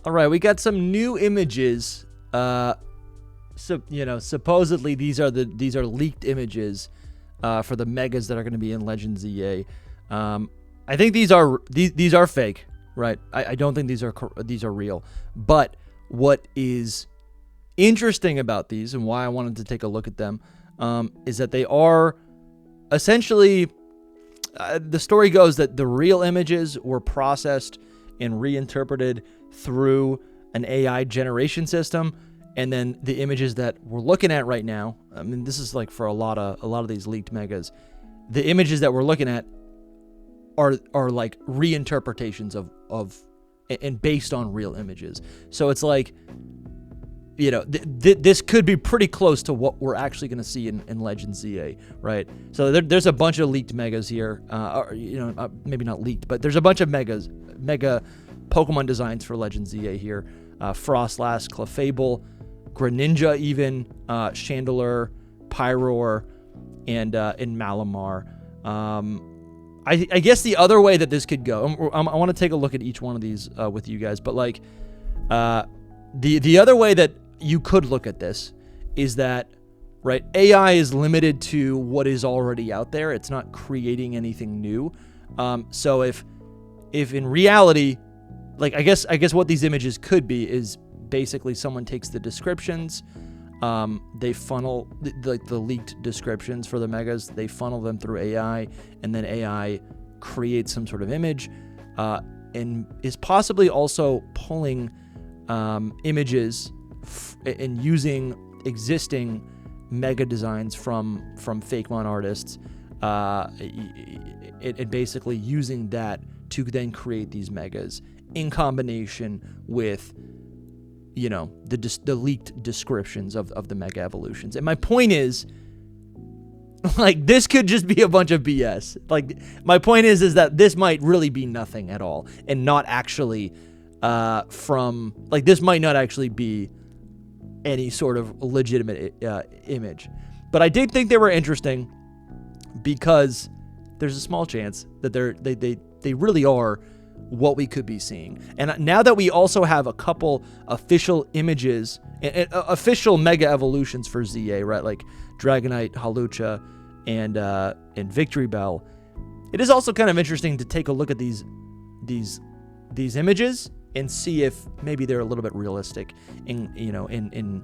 All right, we got some new images. So supposedly these are leaked images for the megas that are going to be in Legends EA. I think these are fake, right? I don't think these are real. But what is interesting about these and why I wanted to take a look at them is that they are essentially. The story goes that the real images were processed and reinterpreted through an AI generation system, and then the images that we're looking at right now, I mean, this is like for a lot of these leaked megas, the images that we're looking at are like reinterpretations of and based on real images. So it's like, this could be pretty close to what we're actually going to see in Legends EA, right? So there's a bunch of leaked megas here, maybe not leaked, but there's a bunch of mega Pokemon designs for Legends EA here. Frostlass, Clefable, Greninja even, Chandelure, Pyroar, and Malamar. I guess the other way that this could go, I want to take a look at each one of these with you guys, but like the other way that you could look at this is that, right, AI is limited to what is already out there. It's not creating anything new. So if in reality, like I guess what these images could be is basically someone takes the descriptions, they funnel the leaked descriptions for the megas, they funnel them through AI, and then AI creates some sort of image, and is possibly also pulling images and using existing mega designs from Fakemon artists, and basically using that to then create these megas in combination with the leaked descriptions of the mega evolutions. And my point is, like, this could just be a bunch of BS. Like, my point is that this might really be nothing at all and not actually this might not actually be any sort of legitimate image. But I did think they were interesting because there's a small chance that they really are what we could be seeing. And now that we also have a couple official images, official mega evolutions for ZA, right? Like Dragonite, Hawlucha, and Victory Bell, it is also kind of interesting to take a look at these images and see if maybe they're a little bit realistic to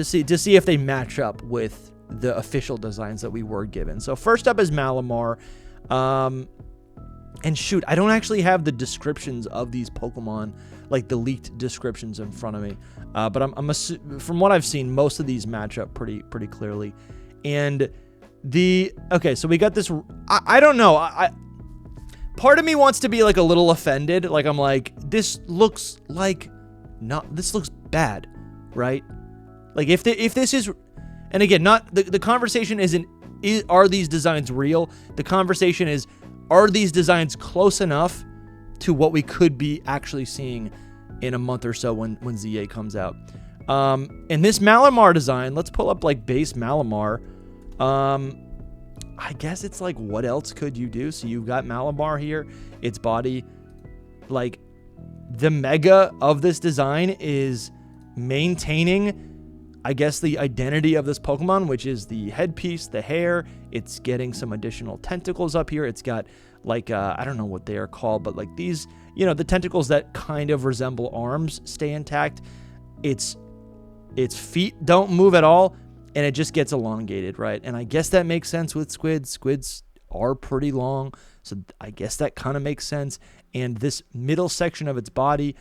see if they match up with the official designs that we were given. So first up is Malamar. And shoot, I don't actually have the descriptions of these Pokemon, like the leaked descriptions in front of me. But from what I've seen, most of these match up pretty clearly. And so we got this. I don't know. Part of me wants to be like a little offended. Like, I'm like, this looks bad, right? Like if this is, and again, not the conversation isn't are these designs real? The conversation is, are these designs close enough to what we could be actually seeing in a month or so when ZA comes out? And this Malamar design, let's pull up like base Malamar. I guess it's like, what else could you do? So you've got Malamar here, its body. Like, the mega of this design is maintaining, I guess, the identity of this Pokemon, which is the headpiece, the hair. It's getting some additional tentacles up here. It's got like, I don't know what they are called, but like these, the tentacles that kind of resemble arms stay intact. Its feet don't move at all, and it just gets elongated, right? And I guess that makes sense with squids. Squids are pretty long, so I guess that kind of makes sense. And this middle section of its body,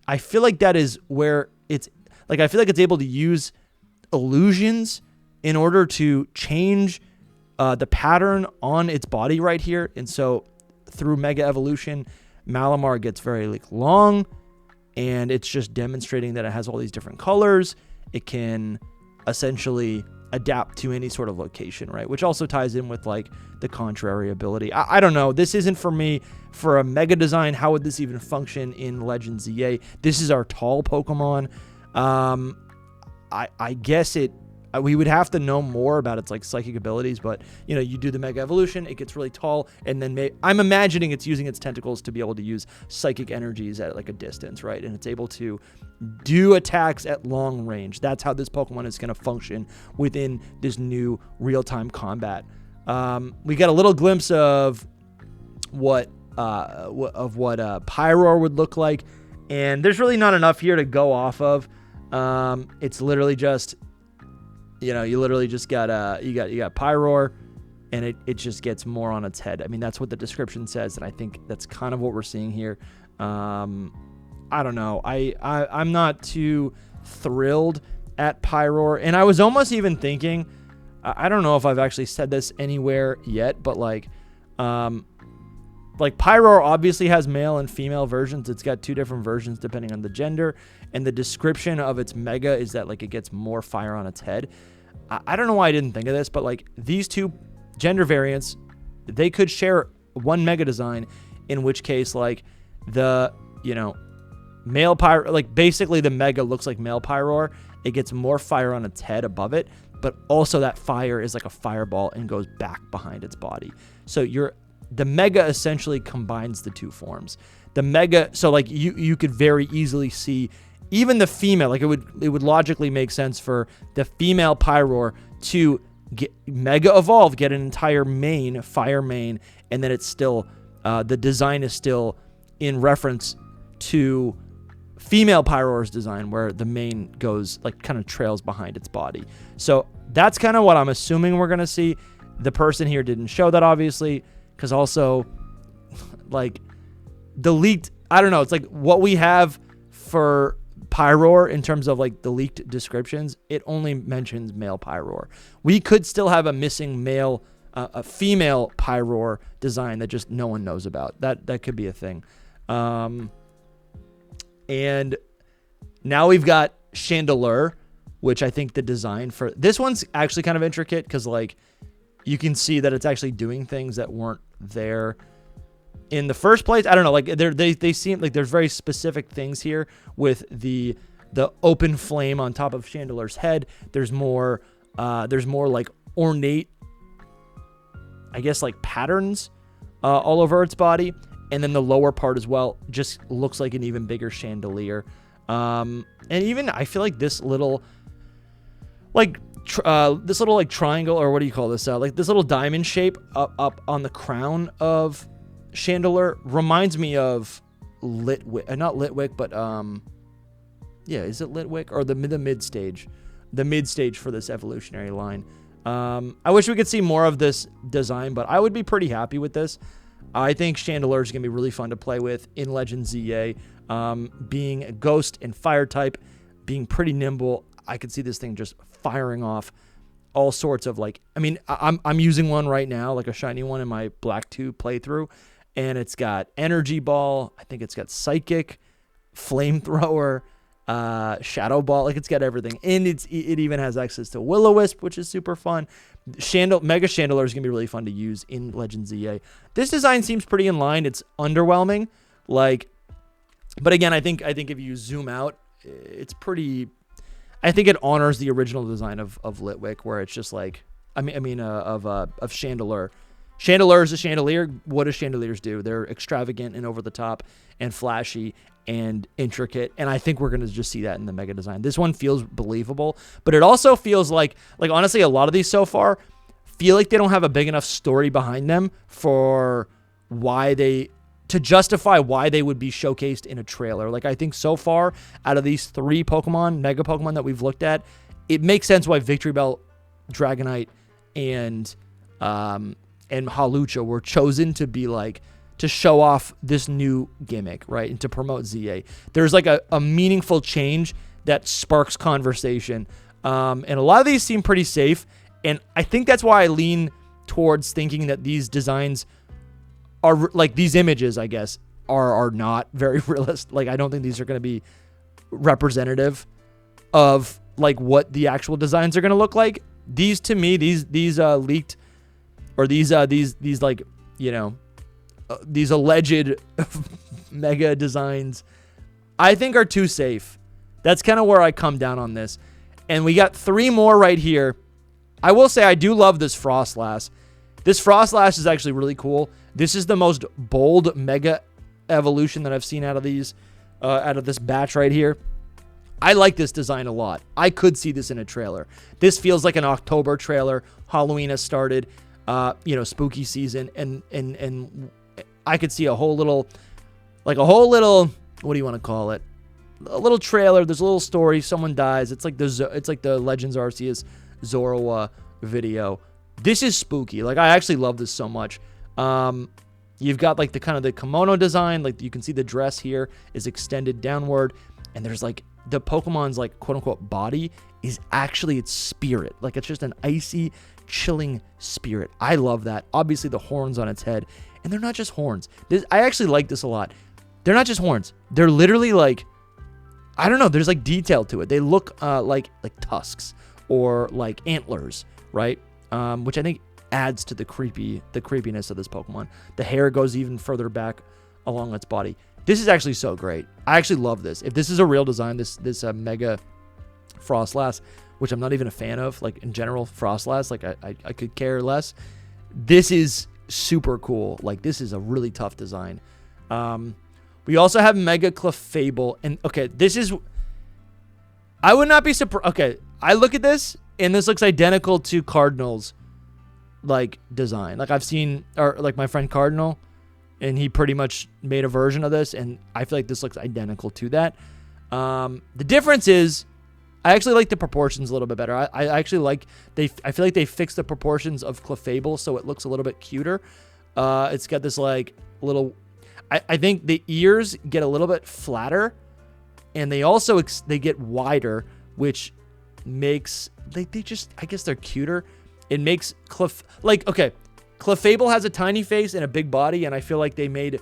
I feel like that is where it's, like, I feel like it's able to use illusions in order to change the pattern on its body right here. And so through Mega Evolution, Malamar gets very long, and it's just demonstrating that it has all these different colors. It can essentially adapt to any sort of location, right? Which also ties in with like the contrary ability. I don't know. This isn't for me. For a mega design, how would this even function in Legends EA? This is our tall Pokemon. I guess it we would have to know more about its like psychic abilities, but you know, you do the Mega Evolution, it gets really tall, and then I'm imagining it's using its tentacles to be able to use psychic energies at like a distance, right? And it's able to do attacks at long range. That's how this Pokemon is going to function within this new real-time combat. We got a little glimpse of what Pyroar would look like, and there's really not enough here to go off of. It's literally just, you know, you literally just got you got Pyroar, and it just gets more on its head. I mean, that's what the description says, and I think that's kind of what we're seeing here. I don't know. I'm not too thrilled at Pyroar, and I was almost even thinking, I don't know if I've actually said this anywhere yet, but like Pyroar obviously has male and female versions. It's got 2 different versions depending on the gender, and the description of its Mega is that like it gets more fire on its head. I don't know why I didn't think of this, but like these 2 gender variants, they could share one Mega design, in which case like the, you know, male Pyroar, like basically the Mega looks like male Pyroar. It gets more fire on its head above it, but also that fire is like a fireball and goes back behind its body. So the Mega essentially combines the 2 forms. The Mega, so like you could very easily see even the female, like it would logically make sense for the female Pyroar to get Mega Evolve, get an entire main, fire main, and then it's still, the design is still in reference to female Pyroar's design, where the main goes like kind of trails behind its body. So that's kind of what I'm assuming we're going to see. The person here didn't show that, obviously, because also like the leaked, I don't know, it's like what we have for Pyroar in terms of like the leaked descriptions, it only mentions male Pyroar. We could still have a missing a female Pyroar design that just no one knows about. That could be a thing. And now we've got Chandelure, which I think the design for this one's actually kind of intricate, because like you can see that it's actually doing things that weren't there in the first place. I don't know, like they seem like there's very specific things here with the open flame on top of Chandelure's head. There's more like ornate, I guess, like patterns all over its body. And then the lower part as well just looks like an even bigger Chandelure. And even I feel like this little like triangle, or what do you call this? Like this little diamond shape up on the crown of Chandelure reminds me of Litwick, not Litwick, but yeah, is it Litwick or the mid stage? The mid stage for this evolutionary line. I wish we could see more of this design, but I would be pretty happy with this. I think Chandelure is going to be really fun to play with in Legends ZA. Being a ghost and fire type, being pretty nimble, I could see this thing just firing off all sorts of like, I mean, I'm using one right now, like a shiny one in my Black 2 playthrough, and it's got Energy Ball, I think it's got Psychic, Flamethrower, Shadow Ball, like it's got everything, and it even has access to Will-O-Wisp, which is super fun. Mega Chandelure is gonna be really fun to use in Legends ZA. This design seems pretty in line. It's underwhelming, like, but again, I think if you zoom out, it's pretty. I think it honors the original design of Litwick, where it's just like, of Chandelure. Chandelure is a chandelier. What do chandeliers do? They're extravagant and over the top and flashy and intricate, and I think we're going to just see that in the Mega design. This one feels believable, but it also feels like honestly, a lot of these so far feel like they don't have a big enough story behind them for to justify why they would be showcased in a trailer. Like, I think so far, out of these 3 Mega Pokemon that we've looked at, it makes sense why Victory Bell, Dragonite, and Hawlucha were chosen to be like, to show off this new gimmick, right? And to promote ZA. There's like a meaningful change that sparks conversation. And a lot of these seem pretty safe. And I think that's why I lean towards thinking that these designs are, like, these images, I guess, are not very realistic. Like, I don't think these are going to be representative of like what the actual designs are going to look like. These, to me, these leaked, or these like, you know, these alleged Mega designs, I think are too safe. That's kind of where I come down on this. And we got 3 more right here. I will say I do love this Frostlass. This Frostlass is actually really cool. This is the most bold Mega evolution that I've seen out of these, out of this batch right here. I like this design a lot. I could see this in a trailer. This feels like an October trailer. Halloween has started, spooky season, and I could see a whole little, what do you want to call it? A little trailer. There's a little story. Someone dies. It's like the Legends Arceus Zoroa video. This is spooky. Like, I actually love this so much. You've got like the kind of the kimono design. Like, you can see the dress here is extended downward, and there's like the Pokemon's like quote unquote body is actually its spirit. Like, it's just an icy, chilling spirit. I love that. Obviously, the horns on its head, and they're not just horns. I actually like this a lot. They're not just horns. They're literally like, I don't know. There's like detail to it. They look like tusks or like antlers, right? Which I think adds to the creepiness of this Pokemon. The hair goes even further back along its body. This is actually so great. I actually love this. If this is a real design, this Mega Frostlass, which I'm not even a fan of, like in general, Frostlass, like I could care less. This is super cool. Like, this is a really tough design. We also have Mega Clefable, and okay, this is, I would not be surprised. Okay, I look at this, and this looks identical to Cardinal's like design. Like, I've seen, or like my friend Cardinal, and he pretty much made a version of this, and I feel like this looks identical to that. The difference is, I actually like the proportions a little bit better. I actually like, I feel like they fixed the proportions of Clefable so it looks a little bit cuter. It's got this like little, I think the ears get a little bit flatter, and they also they get wider, which makes they just, I guess they're cuter. It makes Clefable has a tiny face and a big body, and I feel like they made,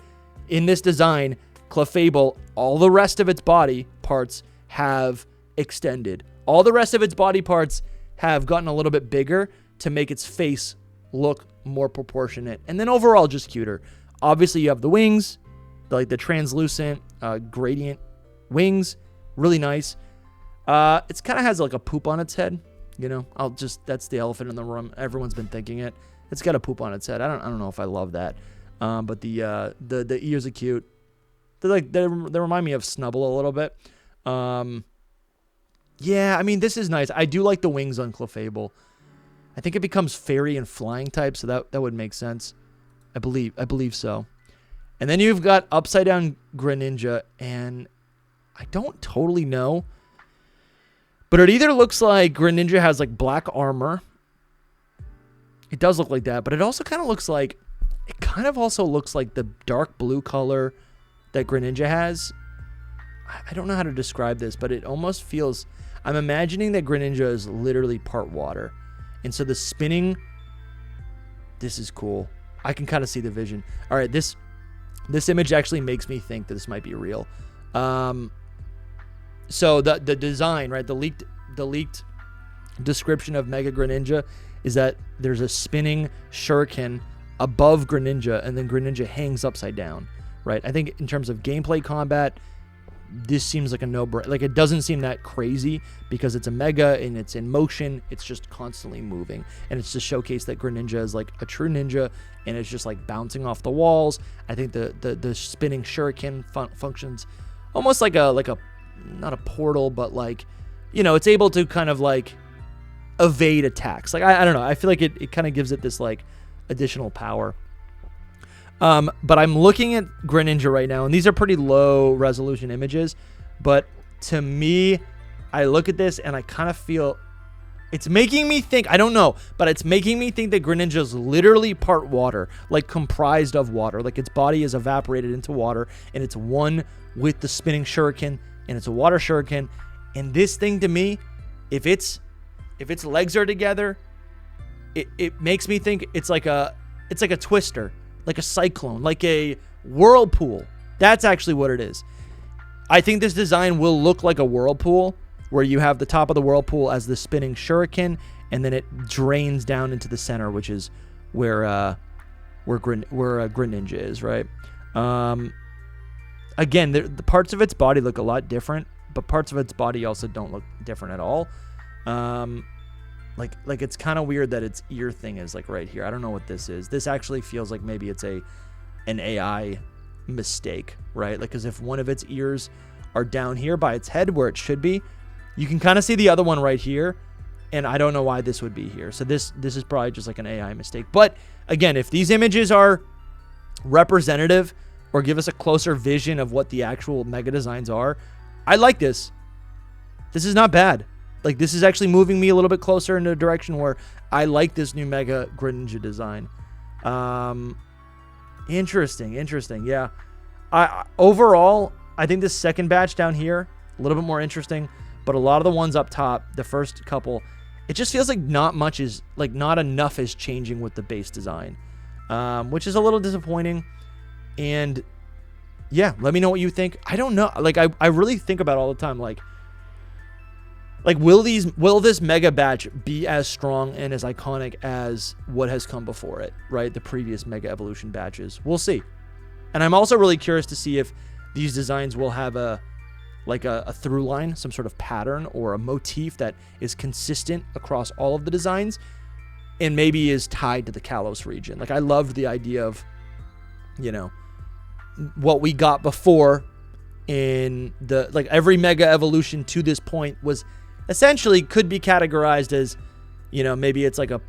in this design, Clefable, all the rest of its body parts have extended. All the rest of its body parts have gotten a little bit bigger to make its face look more proportionate, and then overall just cuter. Obviously, you have the wings, like the translucent gradient wings, really nice. It's kind of has like a poop on its head, you know. That's the elephant in the room. Everyone's been thinking it. It's got a poop on its head. I don't know if I love that. But the ears are cute. They remind me of Snubble a little bit. Yeah, I mean, this is nice. I do like the wings on Clefable. I think it becomes fairy and flying type, so that would make sense. I believe so. And then you've got upside down Greninja, and I don't totally know, but it either looks like Greninja has like black armor. It does look like that, but it also kind of looks like, the dark blue color that Greninja has. I don't know how to describe this, but it almost feels, I'm imagining that Greninja is literally part water. And so the spinning, this is cool. I can kind of see the vision. All right, this image actually makes me think that this might be real. So the design, right? The leaked description of Mega Greninja is that there's a spinning shuriken above Greninja, and then Greninja hangs upside down, right? I think in terms of gameplay combat, this seems like a no-brainer. Like, it doesn't seem that crazy because it's a Mega and it's in motion. It's just constantly moving, and it's to showcase that Greninja is like a true ninja, and it's just like bouncing off the walls. I think the spinning shuriken functions almost like a not a portal, but like, you know, it's able to kind of like evade attacks. Like, I don't know. I feel like it kind of gives it this like additional power. But I'm looking at Greninja right now, and these are pretty low resolution images, but to me, I look at this and I kind of feel it's making me think, I don't know, but it's making me think that Greninja is literally part water, like comprised of water, like its body is evaporated into water, and it's one with the spinning shuriken, and it's a water shuriken. And this thing, to me, if its legs are together, it makes me think it's like a twister, like a cyclone, like a whirlpool. That's actually what it is. I think this design will look like a whirlpool, where you have the top of the whirlpool as the spinning shuriken, and then it drains down into the center, which is where Greninja is, right? Again, the parts of its body look a lot different, but parts of its body also don't look different at all. Like it's kind of weird that its ear thing is like right here. I don't know what this is. This actually feels like maybe it's an AI mistake, right? Like, because if one of its ears are down here by its head where it should be, you can kind of see the other one right here, and I don't know why this would be here. So this is probably just like an AI mistake. But again, if these images are representative or give us a closer vision of what the actual mega designs are, I like this. This is not bad. Like, this is actually moving me a little bit closer in a direction where I like this new Mega Greninja design. Interesting. Yeah. Overall, I think this second batch down here, a little bit more interesting, but a lot of the ones up top, the first couple, it just feels like not enough is changing with the base design, which is a little disappointing. And yeah, let me know what you think. I don't know. Like, I really think about it all the time. Like, will this mega batch be as strong and as iconic as what has come before it, right? The previous mega evolution batches. We'll see. And I'm also really curious to see if these designs will have a through line, some sort of pattern or a motif that is consistent across all of the designs and maybe is tied to the Kalos region. Like, I loved the idea of, what we got before in the, like, every mega evolution to this point was essentially could be categorized as, maybe it's like a,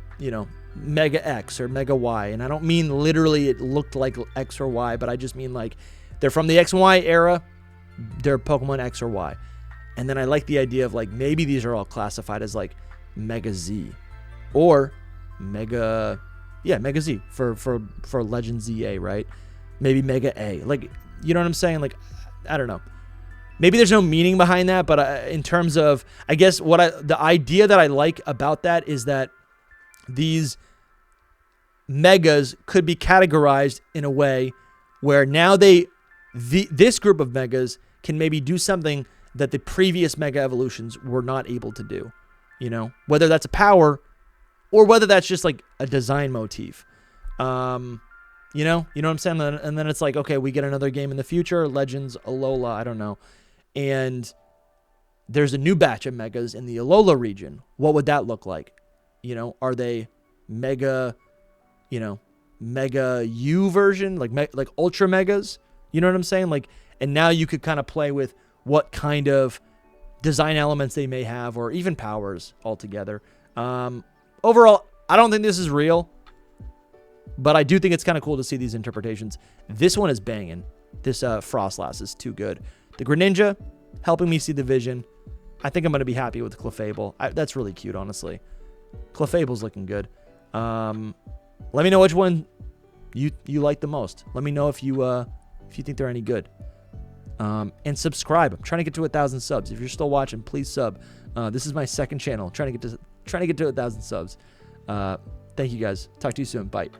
Mega X or Mega Y. And I don't mean literally it looked like X or Y, but I just mean like they're from the X and Y era. They're Pokemon X or Y. And then I like the idea of like maybe these are all classified as like Mega Z or Mega Z for Legend ZA, right? Maybe Mega A. Like, you know what I'm saying? Like, I don't know. Maybe there's no meaning behind that, but in terms of, I guess the idea that I like about that is that these megas could be categorized in a way where now this group of megas can maybe do something that the previous mega evolutions were not able to do, whether that's a power or whether that's just like a design motif. You know what I'm saying? And then it's like, okay, we get another game in the future, Legends, Alola, I don't know. And there's a new batch of megas in the Alola region. What would that look like? Are they mega, mega U version, like ultra megas? You know what I'm saying? Like, and now you could kind of play with what kind of design elements they may have, or even powers altogether. Overall, I don't think this is real, but I do think it's kind of cool to see these interpretations. This one is banging. This Frostlass is too good. The Greninja, helping me see the vision. I think I'm going to be happy with Clefable. That's really cute, honestly. Clefable's looking good. Let me know which one you like the most. Let me know if you think they're any good. And subscribe. I'm trying to get to 1,000 subs. If you're still watching, please sub. This is my second channel. Trying to get to 1,000 subs. Thank you guys. Talk to you soon. Bye.